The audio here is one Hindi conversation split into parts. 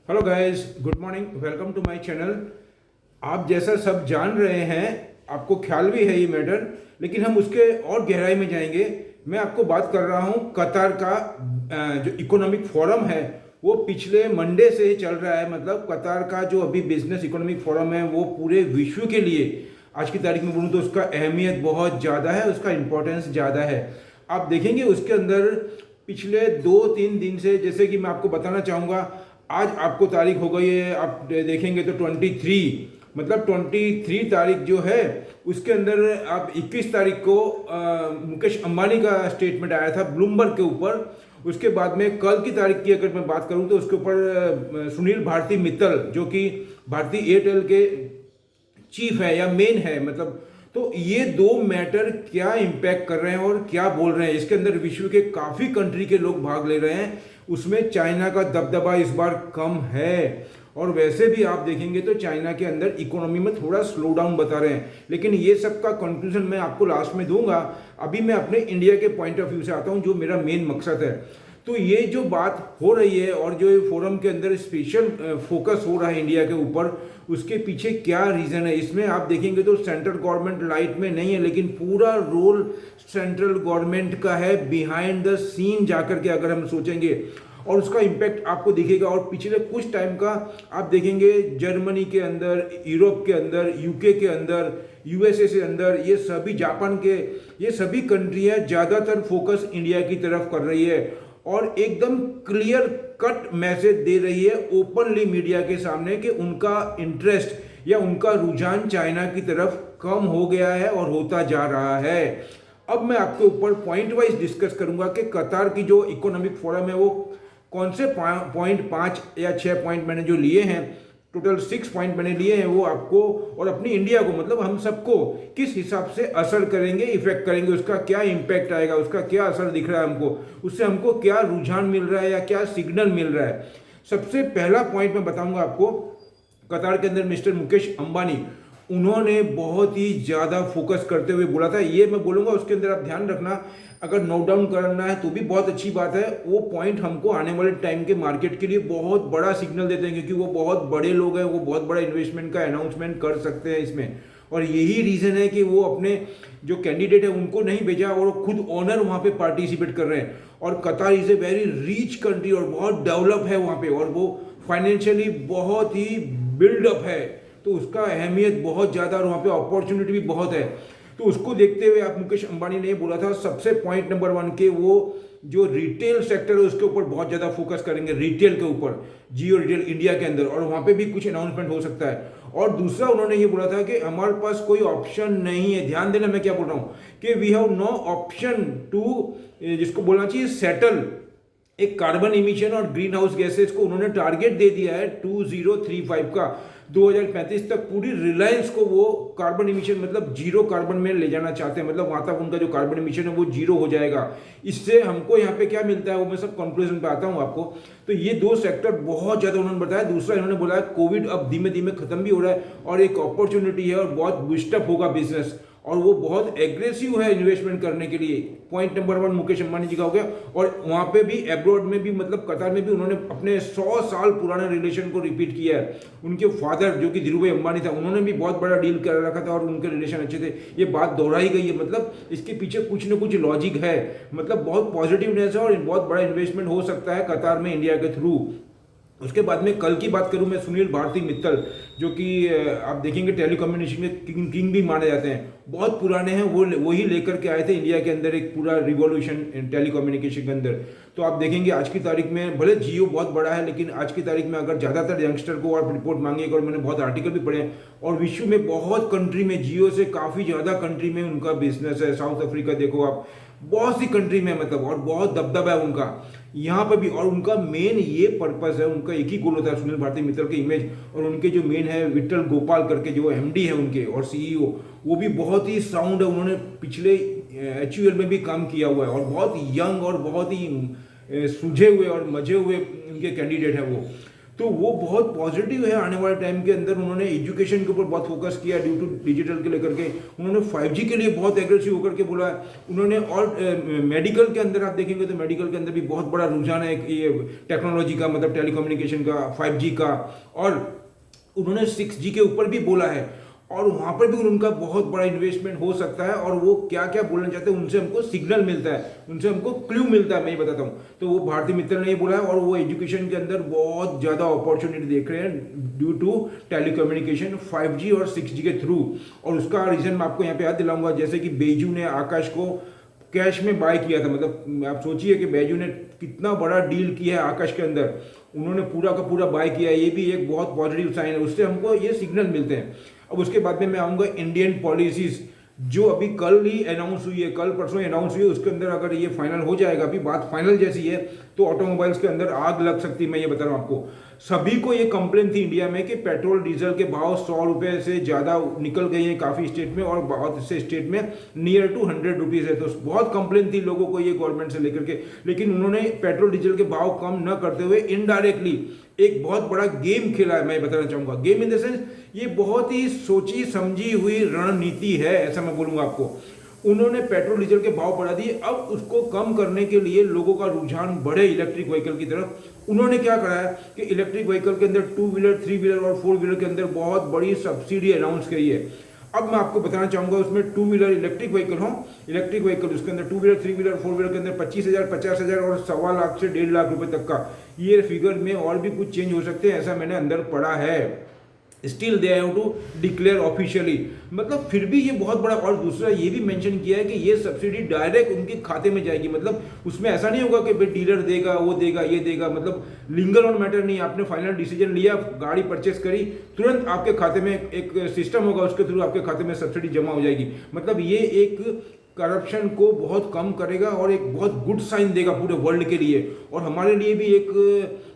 Hello guys, good morning, welcome to my channel. आप जैसा सब जान रहे हैं, आपको ख्याल भी है ये मैटर, लेकिन हम उसके और गहराई में जाएंगे। मैं आपको बात कर रहा हूँ कतार का जो इकोनॉमिक फोरम है वो पिछले मंडे से चल रहा है। मतलब कतार का जो अभी बिजनेस इकोनॉमिक फोरम है वो पूरे विश्व के लिए आज की तारीख में बोलूँ तो उसका अहमियत बहुत ज़्यादा है, उसका इम्पोर्टेंस ज़्यादा है। आप देखेंगे उसके अंदर पिछले 2-3 दिन से, जैसे कि मैं आपको बताना चाहूँगा, आज आपको तारीख हो गई है, आप देखेंगे तो 23, मतलब 23 तारीख जो है उसके अंदर आप 21 तारीख को मुकेश अंबानी का स्टेटमेंट आया था ब्लूमबर्ग के ऊपर। उसके बाद में कल की तारीख की अगर मैं बात करूं तो उसके ऊपर सुनील भारती मित्तल जो कि भारतीय एयरटेल के चीफ है या मेन है, मतलब तो ये दो मैटर क्या इम्पैक्ट कर रहे हैं और क्या बोल रहे हैं, इसके अंदर विश्व के काफ़ी कंट्री के लोग भाग ले रहे हैं। उसमें चाइना का दबदबा इस बार कम है, और वैसे भी आप देखेंगे तो चाइना के अंदर इकोनॉमी में थोड़ा स्लो डाउन बता रहे हैं। लेकिन ये सब का कंक्लूजन मैं आपको लास्ट में दूंगा। अभी मैं अपने इंडिया के पॉइंट ऑफ व्यू से आता हूँ, जो मेरा मेन मकसद है। तो ये जो बात हो रही है और जो फोरम के अंदर स्पेशल फोकस हो रहा है इंडिया के ऊपर, उसके पीछे क्या रीज़न है, इसमें आप देखेंगे तो सेंट्रल गवर्नमेंट लाइट में नहीं है, लेकिन पूरा रोल सेंट्रल गवर्नमेंट का है बिहाइंड द सीन जाकर के अगर हम सोचेंगे, और उसका इम्पैक्ट आपको दिखेगा। और पिछले कुछ टाइम का आप देखेंगे जर्मनी के अंदर, यूरोप के अंदर, यूके के अंदर, यूएसए से अंदर, ये सभी जापान के, ये सभी कंट्रियां ज़्यादातर फोकस इंडिया की तरफ कर रही है और एकदम क्लियर कट मैसेज दे रही है ओपनली मीडिया के सामने कि उनका इंटरेस्ट या उनका रुझान चाइना की तरफ कम हो गया है और होता जा रहा है। अब मैं आपके ऊपर पॉइंट वाइज डिस्कस करूंगा कि कतार की जो इकोनॉमिक फोरम है वो कौन से पॉइंट, 5 या 6 पॉइंट मैंने जो लिए हैं, टोटल 6 पॉइंट मैंने लिए हैं, वो आपको और अपनी इंडिया को, मतलब हम सबको किस हिसाब से असर करेंगे, इफेक्ट करेंगे, उसका क्या इम्पैक्ट आएगा, उसका क्या असर दिख रहा है हमको, उससे हमको क्या रुझान मिल रहा है या क्या सिग्नल मिल रहा है। सबसे पहला पॉइंट मैं बताऊंगा आपको, कतार के अंदर मिस्टर मुकेश अंबानी, उन्होंने बहुत ही ज़्यादा फोकस करते हुए बोला था, ये मैं बोलूँगा उसके अंदर आप ध्यान रखना, अगर नोट डाउन करना है तो भी बहुत अच्छी बात है। वो पॉइंट हमको आने वाले टाइम के मार्केट के लिए बहुत बड़ा सिग्नल देते हैं, क्योंकि वो बहुत बड़े लोग हैं, वो बहुत बड़ा इन्वेस्टमेंट का अनाउंसमेंट कर सकते हैं इसमें। और यही रीज़न है कि वो अपने जो कैंडिडेट है उनको नहीं भेजा और वो खुद ऑनर वहाँ पे पार्टिसिपेट कर रहे हैं। और कतार is a very rich country और बहुत डेवलप है वहाँ पे, और वो फाइनेंशियली बहुत ही बिल्डअप है, तो उसका अहमियत बहुत ज़्यादा और वहाँ पे अपॉर्चुनिटी भी बहुत है। तो उसको देखते हुए आप मुकेश अंबानी ने बोला था सबसे पॉइंट नंबर 1 के वो जो रिटेल सेक्टर है उसके ऊपर बहुत ज़्यादा फोकस करेंगे, रिटेल के ऊपर, जियो रिटेल इंडिया के अंदर, और वहाँ पे भी कुछ अनाउंसमेंट हो सकता है। और दूसरा उन्होंने ये बोला था कि हमारे पास कोई ऑप्शन नहीं है, ध्यान देना मैं क्या बोल रहा हूँ, कि we have no option to, जिसको बोलना चाहिए सेटल एक कार्बन इमिशन और ग्रीन हाउस गैसेज को उन्होंने टारगेट दे दिया है 2035 का, 2035 तक पूरी रिलायंस को वो कार्बन इमिशन मतलब जीरो कार्बन में ले जाना चाहते हैं, मतलब वहां तक उनका जो कार्बन इमिशन है वो जीरो हो जाएगा। इससे हमको यहाँ पे क्या मिलता है वो मैं सब कंक्लूजन पे आता हूँ आपको। तो ये दो सेक्टर बहुत ज़्यादा उन्होंने बताया। दूसरा इन्होंने बोला है कोविड अब धीमे धीमे खत्म भी हो रहा है और एक अपॉर्चुनिटी है और बहुत बूस्टअप होगा बिजनेस, और वो बहुत एग्रेसिव है इन्वेस्टमेंट करने के लिए। पॉइंट नंबर 1 मुकेश अंबानी जी का हो गया। और वहाँ पे भी एब्रॉड में भी, मतलब कतार में भी उन्होंने अपने 100 साल पुराने रिलेशन को रिपीट किया है। उनके फादर जो कि धीरूभाई अंबानी था, उन्होंने भी बहुत बड़ा डील कर रखा था और उनके रिलेशन अच्छे थे, ये बात दोहराई गई है। मतलब इसके पीछे कुछ न कुछ लॉजिक है, मतलब बहुत पॉजिटिवनेस है और बहुत बड़ा इन्वेस्टमेंट हो सकता है कतार में इंडिया के थ्रू। उसके बाद में कल की बात करूं मैं, सुनील भारती मित्तल जो कि आप देखेंगे टेलीकम्युनिकेशन के किंग भी माने जाते हैं, बहुत पुराने हैं, वही लेकर के आए थे इंडिया के अंदर एक पूरा रिवॉल्यूशन टेलीकम्युनिकेशन के अंदर। तो आप देखेंगे आज की तारीख में, भले जियो बहुत बड़ा है, लेकिन आज की तारीख में अगर ज़्यादातर यंगस्टर को आप रिपोर्ट मांगिएगा, और मैंने बहुत आर्टिकल भी पढ़े हैं, और विश्व में बहुत कंट्री में जियो से काफ़ी ज़्यादा कंट्री में उनका बिजनेस है। साउथ अफ्रीका देखो आप, बहुत सी कंट्री में, मतलब, और बहुत दबदबा है उनका यहाँ पर भी। और उनका मेन ये पर्पस है, उनका एक ही गोल होता है सुनील भारती मित्तल के इमेज, और उनके जो मेन है विट्ठल गोपाल करके जो एमडी है उनके और सीईओ, वो भी बहुत ही साउंड है। उन्होंने पिछले एचयूएल में भी काम किया हुआ है और बहुत यंग और बहुत ही सूझे हुए और मजे हुए उनके कैंडिडेट है वो। तो वो बहुत पॉजिटिव है आने वाले टाइम के अंदर। उन्होंने एजुकेशन के ऊपर बहुत फोकस किया ड्यू टू डिजिटल के लेकर के। उन्होंने 5G के लिए बहुत एग्रेसिव होकर के बोला है उन्होंने। और मेडिकल के अंदर आप देखेंगे तो मेडिकल के अंदर भी बहुत बड़ा रुझान है ये टेक्नोलॉजी का, मतलब टेलीकम्युनिकेशन का, 5G का। और उन्होंने 6G के ऊपर भी बोला है और वहाँ पर भी उनका बहुत बड़ा इन्वेस्टमेंट हो सकता है। और वो क्या क्या बोलना चाहते हैं उनसे हमको सिग्नल मिलता है, उनसे हमको क्लू मिलता है, मैं ये बताता हूँ। तो वो भारती मित्तल ने ये बोला है और वो एजुकेशन के अंदर बहुत ज़्यादा अपॉर्चुनिटी देख रहे हैं ड्यू टू टेलीकम्युनिकेशन 5G और 6G के थ्रू। और उसका रीज़न मैं आपको यहाँ पे याद दिलाऊंगा, जैसे कि बेजू ने आकाश को कैश में बाय किया था। मतलब आप सोचिए कि बैजू ने कितना बड़ा डील किया है आकाश के अंदर, उन्होंने पूरा का पूरा बाय किया है। ये भी एक बहुत पॉजिटिव साइन है, उससे हमको ये सिग्नल मिलते हैं। अब उसके बाद में मैं आऊँगा इंडियन पॉलिसीज जो अभी कल ही अनाउंस हुई है, कल परसों अनाउंस हुई है। उसके अंदर अगर ये फाइनल हो जाएगा, अभी बात फाइनल जैसी है, तो ऑटोमोबाइल्स के अंदर आग लग सकती है। मैं ये बता रहा हूँ आपको। सभी को ये कंप्लेन थी इंडिया में कि पेट्रोल डीजल के भाव 100 रुपये से ज़्यादा निकल गए हैं काफ़ी स्टेट में, और बहुत से स्टेट में नियर टू 100 रुपीज़ है। तो बहुत कंप्लेन थी लोगों को ये गवर्नमेंट से लेकर के। लेकिन उन्होंने पेट्रोल डीजल के भाव कम न करते हुए इनडायरेक्टली एक बहुत बड़ा गेम खेला है। मैं बताना चाहूँगा गेम इन द सेंस ये बहुत ही सोची समझी हुई रणनीति है, ऐसा मैं बोलूँगा आपको। उन्होंने पेट्रोल डीजल के भाव बढ़ा दिए। अब उसको कम करने के लिए लोगों का रुझान बढ़े इलेक्ट्रिक व्हीकल की तरफ। उन्होंने क्या करा है कि इलेक्ट्रिक व्हीकल के अंदर 2 व्हीलर, 3 व्हीलर और 4 व्हीलर के अंदर बहुत बड़ी सब्सिडी अनाउंस करी है। अब मैं आपको बताना चाहूंगा उसमें 2 व्हीलर इलेक्ट्रिक व्हीकल हो, इलेक्ट्रिक व्हीकल उसके अंदर 2 व्हीलर, 3 व्हीलर, 4 व्हीलर के अंदर 25,000, 50,000 और 1.25 लाख से 1.5 लाख रुपए तक का ये फिगर में और भी कुछ चेंज हो सकते हैं, ऐसा मैंने अंदर पढ़ा है। Still they have to declare officially, मतलब फिर भी ये बहुत बड़ा। और दूसरा ये भी मेंशन किया है कि ये सब्सिडी डायरेक्ट उनके खाते में जाएगी। मतलब उसमें ऐसा नहीं होगा कि भाई डीलर देगा, वो देगा, ये देगा। मतलब लिंगल ऑन मैटर नहीं, आपने फाइनल डिसीजन लिया, गाड़ी परचेस करी, तुरंत आपके खाते में एक सिस्टम होगा, उसके थ्रू आपके खाते में सब्सिडी जमा हो जाएगी। मतलब ये एक करप्शन को बहुत कम करेगा और एक बहुत गुड साइन देगा पूरे वर्ल्ड के लिए, और हमारे लिए भी एक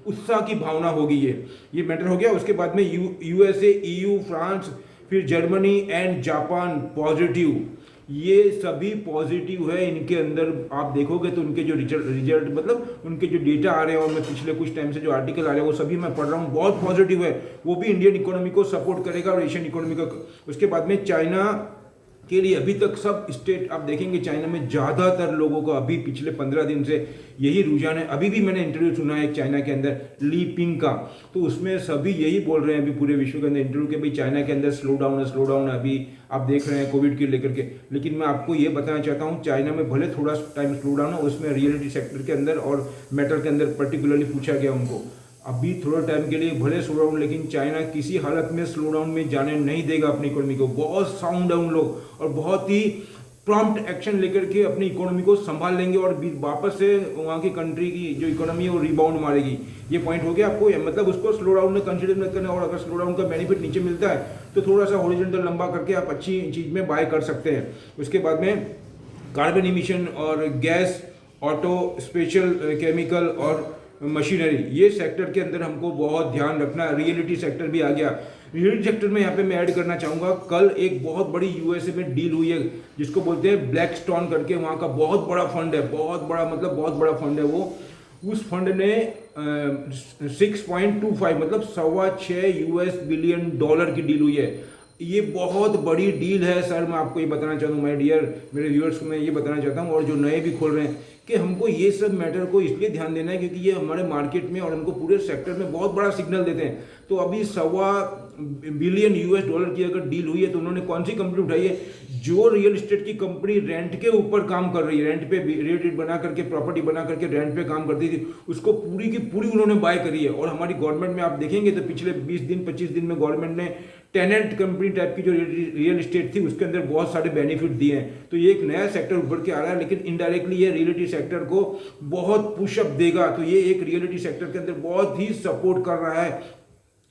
उत्साह की भावना होगी। ये मैटर हो गया। उसके बाद में यूएसए, ईयू, फ्रांस, फिर जर्मनी एंड जापान पॉजिटिव, ये सभी पॉजिटिव है। इनके अंदर आप देखोगे तो उनके जो रिजल्ट मतलब उनके जो डेटा आ रहे हैं, और मैं पिछले कुछ टाइम से जो आर्टिकल आ रहे हैं वो सभी मैं पढ़ रहा हूँ, बहुत पॉजिटिव है। वो भी इंडियन इकोनॉमी को सपोर्ट करेगा और एशियन इकोनॉमी को। उसके बाद में चाइना के लिए अभी तक सब स्टेट आप देखेंगे चाइना में ज़्यादातर लोगों को अभी पिछले 15 दिन से यही रुझान है। अभी भी मैंने इंटरव्यू सुना है चाइना के अंदर ली पिंग का, तो उसमें सभी यही बोल रहे हैं अभी पूरे विश्व के अंदर इंटरव्यू के, भाई चाइना के अंदर स्लो डाउन है अभी आप देख रहे हैं कोविड के लेकर के। लेकिन मैं आपको ये बताना चाहता हूँ चाइना में भले थोड़ा टाइम स्लो डाउन है, उसमें रियलिटी सेक्टर के अंदर और मेटल के अंदर पर्टिकुलरली पूछा गया उनको अभी थोड़ा टाइम के लिए भले स्लो डाउन, लेकिन चाइना किसी हालत में स्लो डाउन में जाने नहीं देगा अपनी इकोनॉमी को। बहुत साउंड है उन लोग और बहुत ही प्रॉम्प्ट एक्शन लेकर के अपनी इकोनॉमी को संभाल लेंगे और वापस से वहाँ की कंट्री की जो इकोनॉमी है वो रिबाउंड मारेगी। ये पॉइंट हो गया आपको, मतलब उसको स्लो डाउन में कंसिडर मत करना। और अगर स्लो डाउन का बेनिफिट नीचे मिलता है तो थोड़ा सा हॉरिजॉन्टल लंबा करके आप अच्छी चीज़ में बाय कर सकते हैं। उसके बाद में कार्बन इमिशन और गैस, ऑटो, स्पेशल केमिकल और मशीनरी, ये सेक्टर के अंदर हमको बहुत ध्यान रखना है। रियलिटी सेक्टर भी आ गया। रियलिटी सेक्टर में यहाँ पे मैं ऐड करना चाहूँगा, कल एक बहुत बड़ी यूएसए में डील हुई है जिसको बोलते हैं ब्लैक स्टोन करके। वहाँ का बहुत बड़ा फंड है, बहुत बड़ा, मतलब बहुत बड़ा फंड है वो। उस फंड ने 6.25 मतलब $6.25 बिलियन की डील हुई है। ये बहुत बड़ी डील है सर। मैं आपको ये बताना चाहता हूँ माय डियर मेरे व्यूअर्स को मैं ये बताना चाहता हूँ, और जो नए भी खोल रहे हैं, कि हमको ये सब मैटर को इसलिए ध्यान देना है क्योंकि ये हमारे मार्केट में और हमको पूरे सेक्टर में बहुत बड़ा सिग्नल देते हैं। तो अभी $1.25 बिलियन की अगर डील हुई है तो उन्होंने कौन सी कंपनी उठाई है? जो रियल एस्टेट की कंपनी रेंट के ऊपर काम कर रही है, रेंट पे रियल एस्टेट बना करके, प्रॉपर्टी बना करके रेंट पे काम करती थी, उसको पूरी की पूरी उन्होंने बाय करी है। और हमारी गवर्नमेंट में आप देखेंगे तो पिछले 20 दिन 25 दिन में गवर्नमेंट ने टेनेंट कंपनी टाइप की जो रियल एस्टेट थी उसके अंदर बहुत सारे बेनिफिट दिए हैं। तो ये एक नया सेक्टर उभर के आ रहा है, लेकिन इनडायरेक्टली ये रियलिटी सेक्टर को बहुत पुशअप देगा। तो ये एक रियलिटी सेक्टर के अंदर बहुत ही सपोर्ट कर रहा है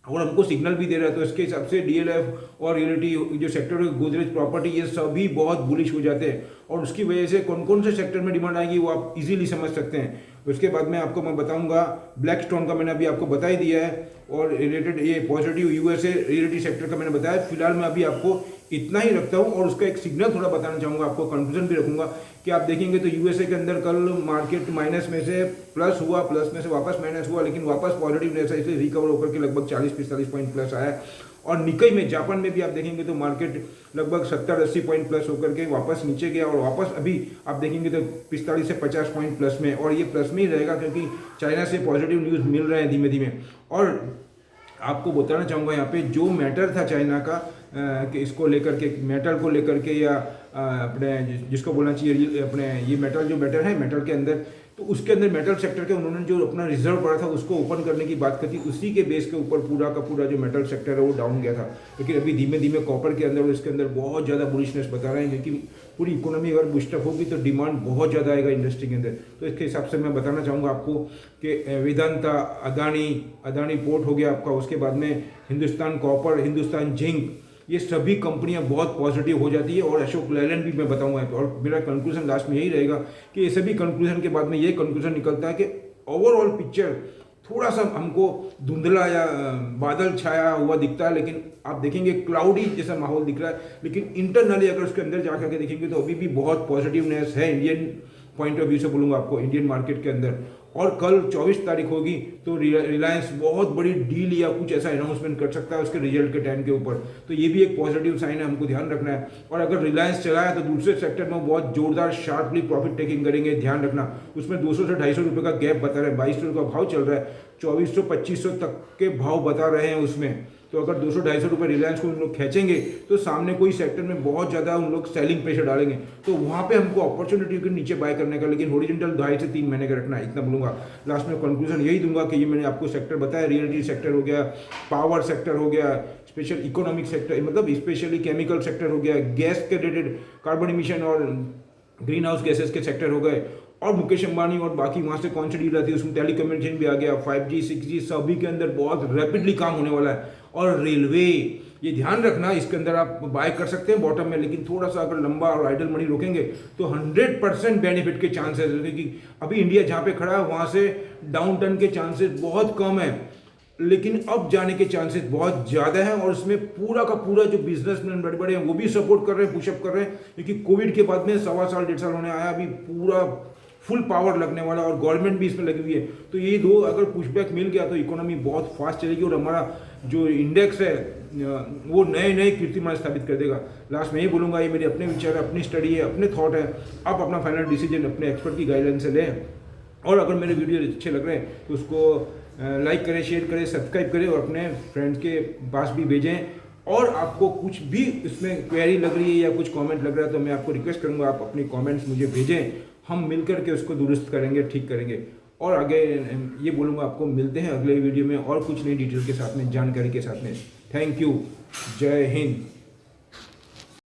और हमको सिग्नल भी दे रहा है। तो इसके हिसाब से डीएलएफ और रियलिटी जो सेक्टर है, गोदरेज प्रॉपर्टी, ये सभी बहुत बुलिश हो जाते हैं। और उसकी वजह से कौन कौन से सेक्टर में डिमांड आएगी वो आप इजीली समझ सकते हैं। उसके बाद में आपको मैं बताऊंगा ब्लैक स्टोन का, मैंने अभी आपको बता ही दिया है, और रिलेटेड ये पॉजिटिव यूएसए रियलिटी सेक्टर का मैंने बताया। फिलहाल मैं अभी आपको इतना ही रखता हूँ और उसका एक सिग्नल थोड़ा बताना चाहूँगा आपको, कंक्लूजन भी रखूँगा कि आप देखेंगे तो यूएसए के अंदर कल मार्केट माइनस में से प्लस हुआ, प्लस में से वापस माइनस हुआ, लेकिन वापस पॉजिटिव जैसा इसलिए रिकवर होकर के लगभग 40-45 पॉइंट प्लस आया। और निकई में जापान में भी आप देखेंगे तो मार्केट लगभग 70-80 पॉइंट प्लस होकर के वापस नीचे गया और वापस अभी आप देखेंगे तो 45 से 50 पॉइंट प्लस में, और ये प्लस में ही रहेगा क्योंकि चाइना से पॉजिटिव न्यूज़ मिल रहे हैं धीमे धीमे। और आपको बताना चाहूँगा यहाँ पे जो मैटर था चाइना का कि इसको लेकर के, मेटल को लेकर के, या अपने जिसको बोलना चाहिए अपने ये मेटल जो मैटर है मेटल के अंदर, तो उसके अंदर मेटल सेक्टर के उन्होंने जो अपना रिजर्व पड़ा था उसको ओपन करने की बात करी, उसी के बेस के ऊपर पूरा का पूरा जो मेटल सेक्टर है वो डाउन गया था। लेकिन अभी धीमे धीमे कॉपर के अंदर और इसके अंदर बहुत ज़्यादा बुलिशनेस बता रहे हैं, क्योंकि पूरी इकोनॉमी अगर बूस्टअप होगी तो डिमांड बहुत ज़्यादा आएगा इंडस्ट्री के अंदर। तो इसके हिसाब से मैं बताना चाहूँगा आपको कि वेदांता, अदानी पोर्ट हो गया आपका, उसके बाद में हिंदुस्तान कॉपर, हिंदुस्तान जिंक, ये सभी कंपनियां बहुत पॉजिटिव हो जाती है। और अशोक लेलैंड भी मैं बताऊंगा, और मेरा कंक्लूजन लास्ट में यही रहेगा कि ये सभी कंक्लूजन के बाद में ये कंक्लूजन निकलता है कि ओवरऑल पिक्चर थोड़ा सा हमको धुंधला या बादल छाया हुआ दिखता है, लेकिन आप देखेंगे क्लाउडी जैसा माहौल दिख रहा है, लेकिन इंटरनली अगर उसके अंदर जा करके देखेंगे तो अभी भी बहुत पॉजिटिवनेस है इंडियन पॉइंट ऑफ व्यू से बोलूँगा आपको, इंडियन मार्केट के अंदर। और कल 24 तारीख होगी तो रिलायंस बहुत बड़ी डील या कुछ ऐसा अनाउंसमेंट कर सकता है उसके रिजल्ट के टाइम के ऊपर, तो ये भी एक पॉजिटिव साइन है, हमको ध्यान रखना है। और अगर रिलायंस चला है तो दूसरे सेक्टर में बहुत जोरदार शार्पली प्रॉफिट टेकिंग करेंगे, ध्यान रखना। उसमें 200 से 250 रुपये का गैप बता रहे हैं, 22 रुपये का भाव चल रहा है, 2400-2500 तक के भाव बता रहे हैं उसमें। तो अगर 200-250 रुपये रिलायंस को उन लोग खींचेंगे तो सामने कोई सेक्टर में बहुत ज़्यादा उन लोग सेलिंग प्रेशर डालेंगे, तो वहाँ पे हमको अपॉर्चुनिटी के नीचे बाय करने का, लेकिन हॉरिजॉन्टल 2.5 से 3 महीने का रखना है, इतना बोलूँगा। लास्ट में कंक्लूजन यही दूंगा कि ये मैंने आपको सेक्टर बताया, रियलिटी सेक्टर हो गया, पावर सेक्टर हो गया, स्पेशल इकोनॉमिक सेक्टर मतलब स्पेशली केमिकल सेक्टर हो गया, गैस के रिलेटेड कार्बन इमिशन और ग्रीन हाउस गैसेस के सेक्टर हो गए, और मुकेश अंबानी और बाकी वहाँ से कौन सी डील रहती है उसमें टेली कम्युनिकेशन भी आ गया, 5G 6G सभी के अंदर बहुत रैपिडली काम होने वाला है। और रेलवे, ये ध्यान रखना, इसके अंदर आप बाय कर सकते हैं बॉटम में, लेकिन थोड़ा सा अगर लंबा और आइडल मनी रोकेंगे तो 100% बेनिफिट के चांसेस, क्योंकि अभी इंडिया जहाँ पे खड़ा है वहाँ से डाउन टर्न के चांसेस बहुत कम है, लेकिन अब जाने के चांसेस बहुत ज़्यादा हैं। और उसमें पूरा का पूरा जो बिजनेसमैन बड़े बड़े हैं वो भी सपोर्ट कर रहे हैं, पुशअप कर रहे हैं, क्योंकि कोविड के बाद में 1.25 साल 1.5 साल होने आया, अभी पूरा फुल पावर लगने वाला और गवर्नमेंट भी इसमें लगी हुई है। तो ये दो अगर पुशबैक मिल गया तो इकोनॉमी बहुत फास्ट चलेगी और हमारा जो इंडेक्स है वो नए नए कीर्तिमान स्थापित कर देगा। लास्ट में ये बोलूँगा, ये मेरे अपने विचार है, अपनी स्टडी है, अपने थॉट है, आप अपना फाइनल डिसीजन अपने एक्सपर्ट की गाइडलाइन से लें। और अगर मेरे वीडियो अच्छे लग रहे हैं तो उसको लाइक करें, शेयर करें, सब्सक्राइब करें और अपने फ्रेंड्स के पास भी भेजें। और आपको कुछ भी इसमें क्वेरी लग रही है या कुछ कमेंट लग रहा है तो मैं आपको रिक्वेस्ट करूंगा आप अपनी कमेंट्स मुझे भेजें, हम मिलकर के उसको दुरुस्त करेंगे, ठीक करेंगे। और आगे ये बोलूँगा आपको मिलते हैं अगले वीडियो में और कुछ नई डिटेल के साथ में, जानकारी के साथ में। थैंक यू, जय हिंद।